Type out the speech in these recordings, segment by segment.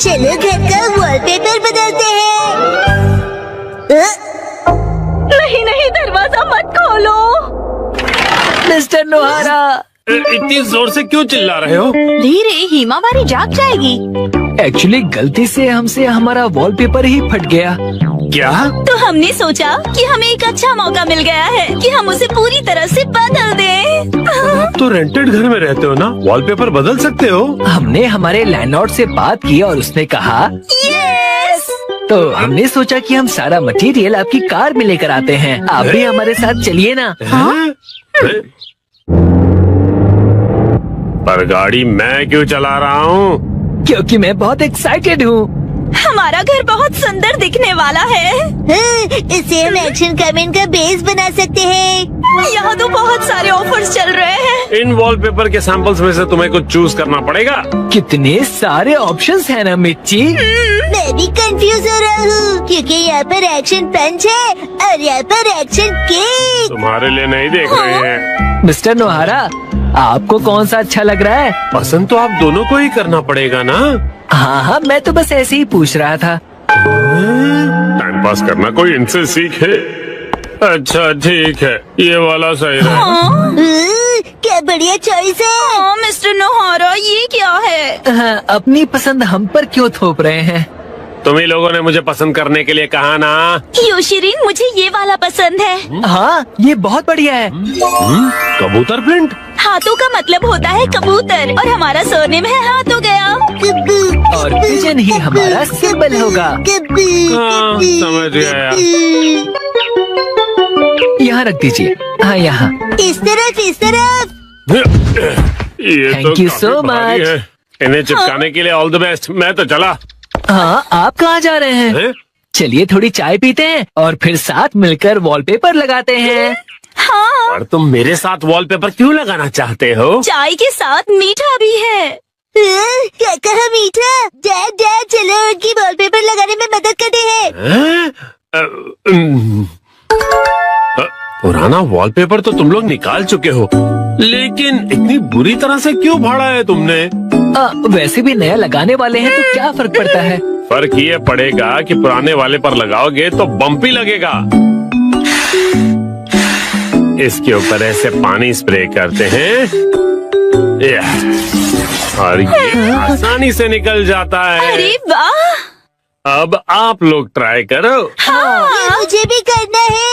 चलो घर का वॉलपेपर बदलते हैं। नहीं नहीं, दरवाजा मत खोलो। मिस्टर नोहारा, इतनी जोर से क्यों चिल्ला रहे हो? धीरे, हिमावारी जाग जाएगी। एक्चुअली गलती से हमसे हमारा वॉलपेपर ही फट गया। क्या? तो हमने सोचा कि हमें एक अच्छा मौका मिल गया है कि हम उसे पूरी तरह से बदल दें। आप तो रेंटेड घर में रहते हो ना, वॉलपेपर बदल सकते हो। हमने हमारे लैंडलॉर्ड से बात की और उसने कहा यस। तो हमने सोचा कि हम सारा मटेरियल आपकी कार में लेकर आते हैं। आप भी हमारे साथ चलिए ना। हैं? पर गाड़ी मैं क्यों चला रहा हूँ? क्योंकि मैं बहुत एक्साइटेड हूँ। हमारा घर बहुत सुंदर दिखने वाला है। इसे हम एक्शन कमेंट का बेस बना सकते हैं। यहाँ तो बहुत सारे ऑफर्स चल रहे हैं। इन वॉलपेपर के सैंपल्स में से तुम्हें कुछ चूज करना पड़ेगा। कितने सारे ऑप्शंस हैं ना मिर्ची। मैं भी कंफ्यूज हो रहा हूँ क्योंकि यहाँ पर एक्शन पंच है और यहाँ पर एक्शन केक। तुम्हारे लिए नहीं देख रहे हैं। मिस्टर नोहारा, आपको कौन सा अच्छा लग रहा है? पसंद तो आप दोनों को ही करना पड़ेगा ना। हाँ हाँ, मैं तो बस ऐसे ही पूछ रहा था। टाइम पास करना कोई इनसे सीखे। अच्छा ठीक है, ये वाला सही है। क्या बढ़िया चॉइस है। हाँ, मिस्टर नोहारा, ये क्या है? हाँ, अपनी पसंद हम पर क्यों थोप रहे हैं? तुम ही लोगों ने मुझे पसंद करने के लिए कहा ना। योशिरीन, मुझे ये वाला पसंद है। हाँ, ये बहुत बढ़िया है। कबूतर प्रिंट। हाथों का मतलब होता है कबूतर और हमारा सरनेम है हाथों गया। और पिजन ही हमारा सिंबल होगा। हाँ, समझ गया। यहाँ रख दीजिए। हाँ, यहाँ। इस तरफ इस तरफ। ये Thank तो you काफी so भारी much. है। इन्हें चिपकाने के लिए ऑल द बेस्ट। मैं तो चला। हाँ, आप कहाँ जा रहे हैं? हैं? चलिए थोड़ी चाय पीते हैं और फिर साथ मिलकर वॉलपेपर लगाते हैं। हाँ, और तुम मेरे साथ वॉलपेपर क्यों लगाना चाहते हो? चाय के साथ मीठा भी है। क्या कहा मीठा? डैड डैड चलो उनकी वॉलपेपर लगाने में मदद करते हैं। हैं? पुराना वॉलपेपर तो तुम लोग निकाल चुके हो, लेकिन इतनी बुरी तरह से क्यों फाड़ा है तुमने? वैसे भी नया लगाने वाले हैं तो क्या फर्क पड़ता है? फर्क ये पड़ेगा कि पुराने वाले पर लगाओगे तो बम्पी लगेगा। इसके ऊपर ऐसे पानी स्प्रे करते हैं और ये आसानी से निकल जाता है। अरे वाह! अब आप लोग ट्राई करो। ये मुझे भी करना है।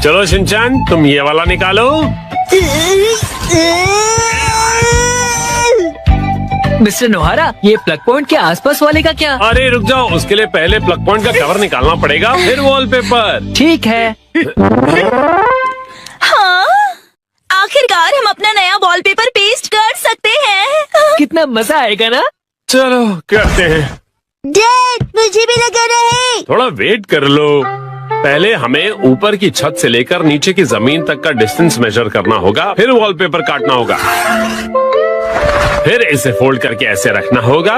चलो शिनचैन, तुम ये वाला निकालो। मिस्टर नोहारा, ये प्लग पॉइंट के आसपास वाले का क्या? अरे रुक जाओ, उसके लिए पहले प्लग पॉइंट का कवर निकालना पड़ेगा, फिर वॉलपेपर। ठीक है। हाँ, आखिरकार हम अपना नया वॉलपेपर पेस्ट कर सकते हैं। कितना मजा आएगा ना? चलो करते हैं। डैड मुझे भी लगाना है। थोड़ा वेट कर लो। पहले हमें ऊपर की छत से लेकर नीचे की जमीन तक का डिस्टेंस मेजर करना होगा, फिर वॉलपेपर काटना होगा, फिर इसे फोल्ड करके ऐसे रखना होगा।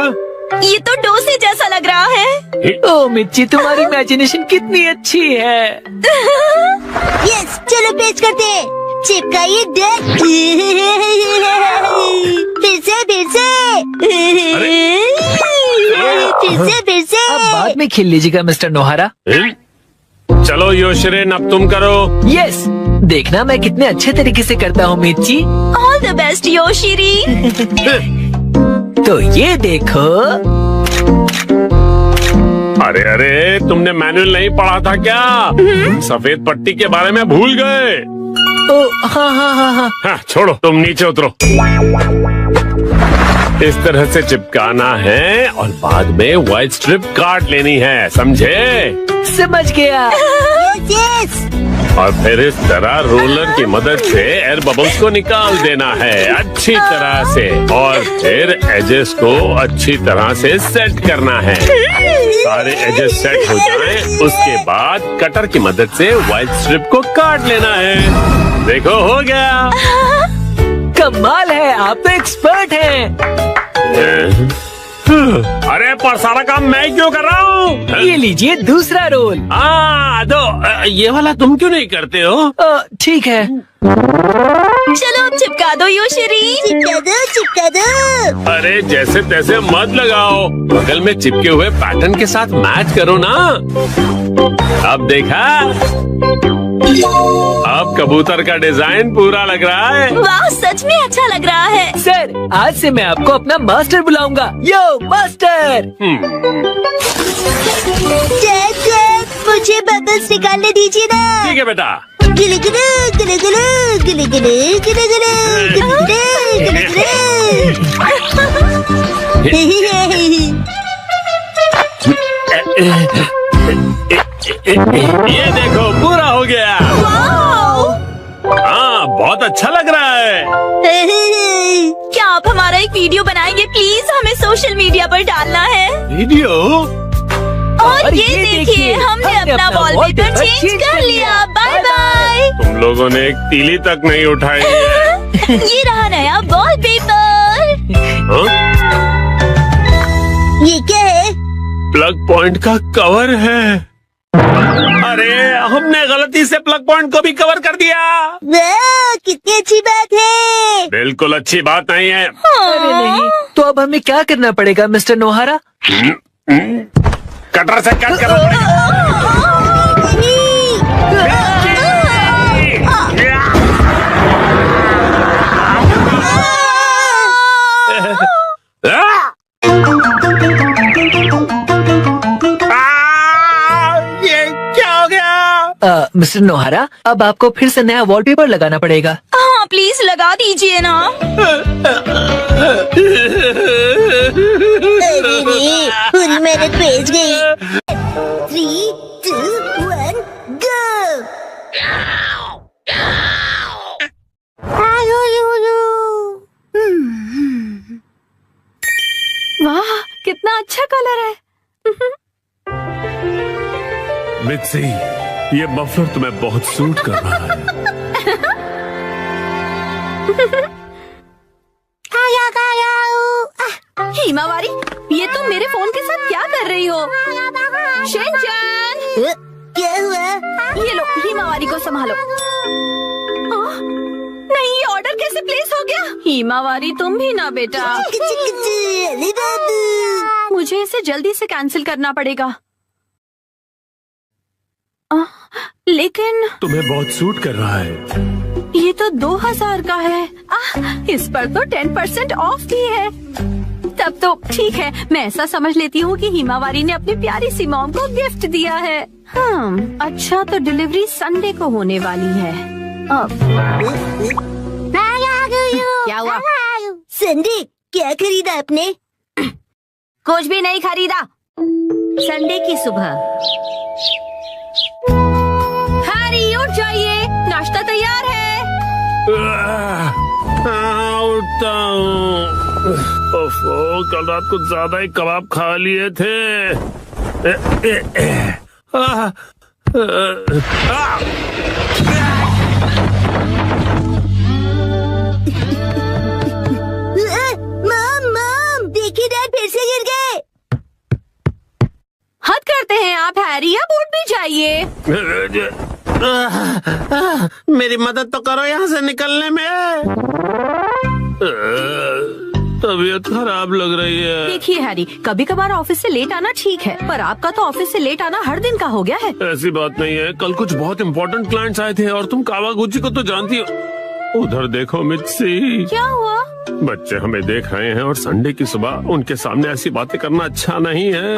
ये तो डोसे जैसा लग रहा है। ओ मिर्ची, तुम्हारी इमेजिनेशन कितनी अच्छी है। यस, चलो पेस्ट करते हैं। चिपकाइए डैड। फिर से फिर से। अब बाद में खेल लीजिएगा मिस्टर नोहारा। चलो योशिरेन, अब तुम करो। यस, देखना मैं कितने अच्छे तरीके से करता हूँ मिर्ची। ऑल द बेस्ट योशिरी। तो ये देखो। अरे अरे, तुमने मैनुअल नहीं पढ़ा था क्या? सफेद पट्टी के बारे में भूल गए। ओ हाँ हाँ हाँ हाँ। हाँ, छोड़ो, तुम नीचे उतरो। इस तरह से चिपकाना है और बाद में व्हाइट स्ट्रिप काट लेनी है, समझे? समझ गया। यस। और फिर इस तरह रोलर की मदद से एयर बबल्स को निकाल देना है अच्छी तरह से, और फिर एजेस को अच्छी तरह से सेट करना है। सारे एजेस सेट हो जाएं, उसके बाद कटर की मदद से व्हाइट स्ट्रिप को काट लेना है। देखो, हो गया। कमाल है, आप तो एक्सपर्ट हैं। अरे पर सारा काम मैं क्यों कर रहा हूँ? ये लीजिए दूसरा रोल। ये वाला तुम क्यों नहीं करते हो? ठीक है। चलो अब चिपका दो योशरी। चिपका दो। अरे जैसे तैसे मत लगाओ, बगल में चिपके हुए पैटर्न के साथ मैच करो ना। अब देखा, अब कबूतर का डिजाइन पूरा लग रहा है। वाह, सच में अच्छा लग रहा है। सर, आज से मैं आपको अपना मास्टर बुलाऊंगा। यो मास्टर। जैक, मुझे बबल्स निकालने दीजिए ना। ठीक है बेटा। गिले गिले गिले गिले गिले गिले गिले गिले गिले ये देखो पूरा हो गया। हाँ, बहुत अच्छा लग रहा है। क्या आप हमारा एक वीडियो बनाएंगे प्लीज? हमें सोशल मीडिया पर डालना है। वीडियो? और ये देखिए, हमने अपना वॉलपेपर चेंज कर लिया। Bye bye. तुम लोगों ने एक तीली तक नहीं उठाई है। ये रहा नया वॉलपेपर। हाँ? ये क्या है? प्लग पॉइंट का कवर है। अरे हमने गलती से प्लग पॉइंट को भी कवर कर दिया। वाह, कितनी अच्छी बात है। बिल्कुल अच्छी बात नहीं है। अरे नहीं, तो अब हमें क्या करना पड़ेगा मिस्टर नोहारा? कटर से कट करना पड़ेगा। ये क्या हो गया? मिस्टर नोहारा, अब आपको फिर से नया वॉलपेपर लगाना पड़ेगा। हाँ प्लीज लगा दीजिए ना। अरे रे, पूरी मेहनत बेच गई। 3, 2, 1, go! वाह, कितना अच्छा कलर है। मित्सी, ये मफलर तुम्हें बहुत सूट कर रहा है। हिमावारी, ये तुम मेरे फोन के साथ क्या कर रही हो? शिनचैन, क्या हुआ? ये लो, हिमावारी को संभालो। नहीं, ये ऑर्डर कैसे प्लेस हो गया? हिमावारी तुम भी ना बेटा। अली बाबू। मुझे इसे जल्दी से कैंसिल करना पड़ेगा। लेकिन तुम्हें बहुत सूट कर रहा है। ये तो 2000 का है। इस पर तो 10% ऑफ भी है। तब तो ठीक है, मैं ऐसा समझ लेती हूँ कि हिमावारी ने अपनी प्यारी सी मॉम को गिफ्ट दिया है। अच्छा, तो डिलीवरी संडे को होने वाली है। क्या हुआ? संडे, क्या खरीदा आपने? कुछ भी नहीं खरीदा। संडे की सुबह। हैरी उठ जाइए, नाश्ता तैयार है। उठता हूँ। कल रात को ज्यादा ही कबाब खा लिए थे। मॉम, देखिए डैड फिर से गिर गए। हद करते हैं आप हैरी, अब उठ भी जाइए। मेरी मदद तो करो यहाँ से निकलने में। तबीयत खराब लग रही है। देखिए हैरी, कभी कभार ऑफिस से लेट आना ठीक है, पर आपका तो ऑफिस से लेट आना हर दिन का हो गया है। ऐसी बात नहीं है, कल कुछ बहुत इम्पोर्टेंट क्लाइंट्स आए थे और तुम कावागुची को तो जानती हो। उधर देखो मित्सी। क्या हुआ? बच्चे हमें देख रहे हैं और संडे की सुबह उनके सामने ऐसी बातें करना अच्छा नहीं है।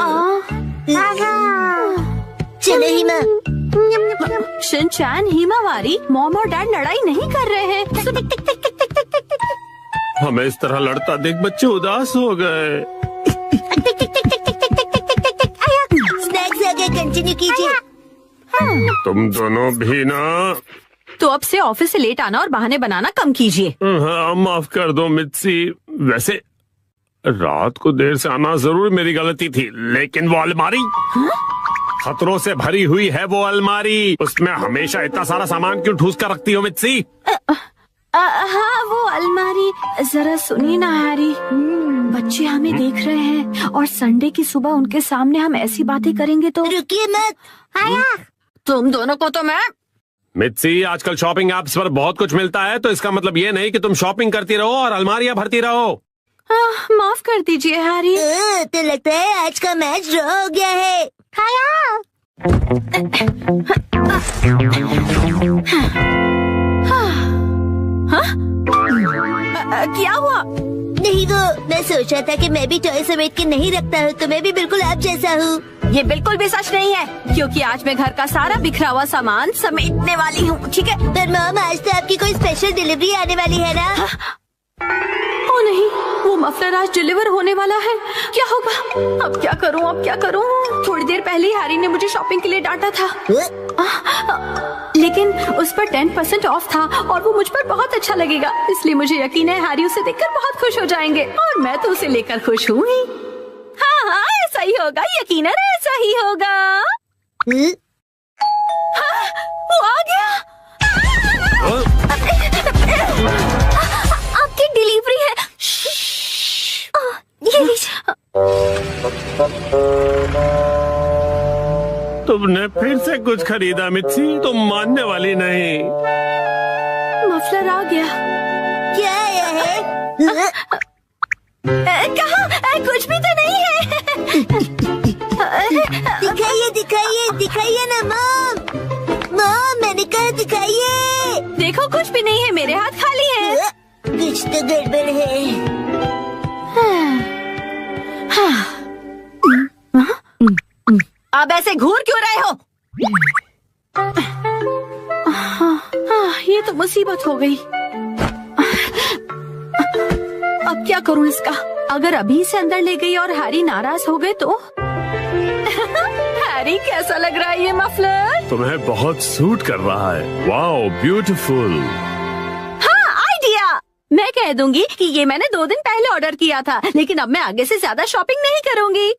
चलो हिमा। शिनचैन, हिमावारी, मॉम और डैड लड़ाई नहीं कर रहे हैं। हमें इस तरह लड़ता देख बच्चे उदास हो गए। स्नैक्स आगे कंटिन्यू कीजिए। तुम दोनों भी ना। तो अब से ऑफिस से लेट आना और बहाने बनाना कम कीजिए। हाँ, माफ कर दो मित्सी। वैसे रात को देर से आना जरूर मेरी गलती थी, लेकिन वो अलमारी खतरों से भरी हुई है। वो अलमारी, उसमें हमेशा इतना सारा सामान क्यों ठूस कर रखती हो मित्सी? हाँ वो अलमारी। जरा सुनिए ना हैरी, बच्चे हमें देख रहे हैं और संडे की सुबह उनके सामने हम ऐसी बातें करेंगे तो। रुकिए मत। तुम दोनों को तो मैं। मित्सी, आजकल शॉपिंग ऐप्स पर बहुत कुछ मिलता है, तो इसका मतलब ये नहीं कि तुम शॉपिंग करती रहो और अलमारियां भरती रहो। माफ कर दीजिए हैरी। तो लगता है आज का मैच ड्रॉ हो गया है। क्या हुआ? नहीं वो मैं सोच रहा था कि मैं भी टॉय समेट के नहीं रखता हूँ, तो मैं भी बिल्कुल आप जैसा हूँ। ये बिल्कुल भी सच नहीं है, क्योंकि आज मैं घर का सारा बिखरा हुआ सामान समेटने वाली हूँ। ठीक है? पर मॉम आज तो आपकी कोई स्पेशल डिलीवरी आने वाली है ना? ओ नहीं, वो मफलर आज डिलीवर होने वाला है। क्या होगा? अब क्या करूँ, अब क्या करूँ? थोड़ी देर पहले ही हैरी ने मुझे शॉपिंग के लिए डांटा था, लेकिन उस पर 10% ऑफ था और वो मुझ पर बहुत अच्छा लगेगा, इसलिए मुझे यकीन है हैरी उसे देखकर बहुत खुश हो जाएंगे और मैं तो उसे लेकर खुश हूँ ही। हाँ हाँ ऐसा ही होगा, यकीनन ऐसा ही होगा। हाँ, वो आ गया। आपकी डिलीवरी है। ये लीजिए। तुमने फिर से कुछ खरीदा मित्सी, तुम मानने वाली नहीं। मफलर आ गया। क्या आया है? कहा कुछ भी तो नहीं है। दिखाइए दिखाइए दिखाइए ना मॉम। मॉम मैंने कहा दिखाइए। देखो कुछ भी नहीं है, मेरे हाथ खाली है। कुछ तो गड़बड़ है। अब ऐसे घूर क्यों रहे हो? ये तो मुसीबत हो गई। अब क्या करूं इसका? अगर अभी से अंदर ले गई और हैरी नाराज हो गए तो? हैरी कैसा लग रहा है ये मफलर? तुम्हें बहुत सूट कर रहा है। Wow beautiful. हाँ आइडिया। मैं कह दूंगी कि ये मैंने 2 दिन पहले ऑर्डर किया था, लेकिन अब मैं आगे से ज्यादा शॉपिंग नहीं करूंगी।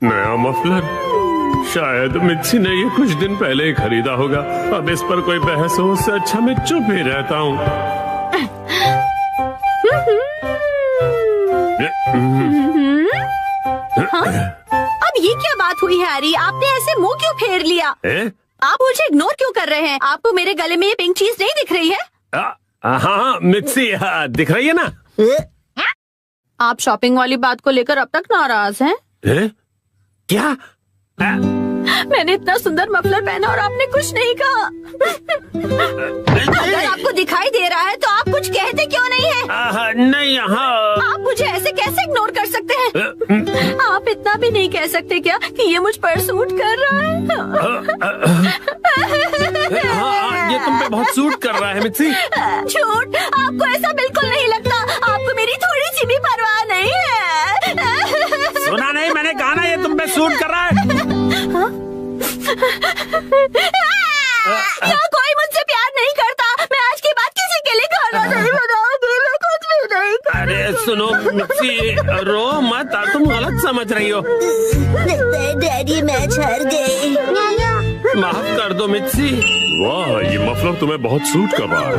नया मफलर? शायद मित्सी ने ये कुछ दिन पहले ही खरीदा होगा। अब इस पर कोई बहस हो, उससे अच्छा मैं चुप ही रहता हूँ। अब ये क्या बात हुई हैरी? आपने ऐसे मुंह क्यों फेर लिया? आप मुझे इग्नोर क्यों कर रहे हैं? आपको मेरे गले में ये पिंक चीज नहीं दिख रही है? हाँ मित्सी, दिख रही है ना? आप शॉपिंग वाली बात को लेकर अब तक नाराज हैं? क्या? मैंने इतना सुंदर मफलर पहना और आपने कुछ नहीं कहा। अगर आपको दिखाई दे रहा है तो आप कुछ कहते क्यों नहीं है? नहीं। हाँ आप मुझे ऐसे कैसे इग्नोर कर सकते हैं? आप इतना भी नहीं कह सकते क्या कि ये मुझ पर सूट कर रहा है? हाँ, ये तुम पे बहुत सूट कर रहा है मित्सी। झूठ, आपको ऐसा बिल्कुल नहीं लगता। आपको मेरी थोड़ी सी भी परवाह नहीं है। सुना नहीं मैंने कहा ना, ये तुम पे सूट कर रहा है। यहाँ कोई मुझसे प्यार नहीं करता। मैं आज के बाद किसी के लिए खाना नहीं बनाऊंगी। मैं कुछ भी नहीं। अरे सुनो मित्सी, रो मत, तुम गलत समझ रही हो। लगता है डैडी मैच हार गए। माफ कर दो मित्सी। वाह, ये मफलर तुम्हें बहुत सूट कर रहा है।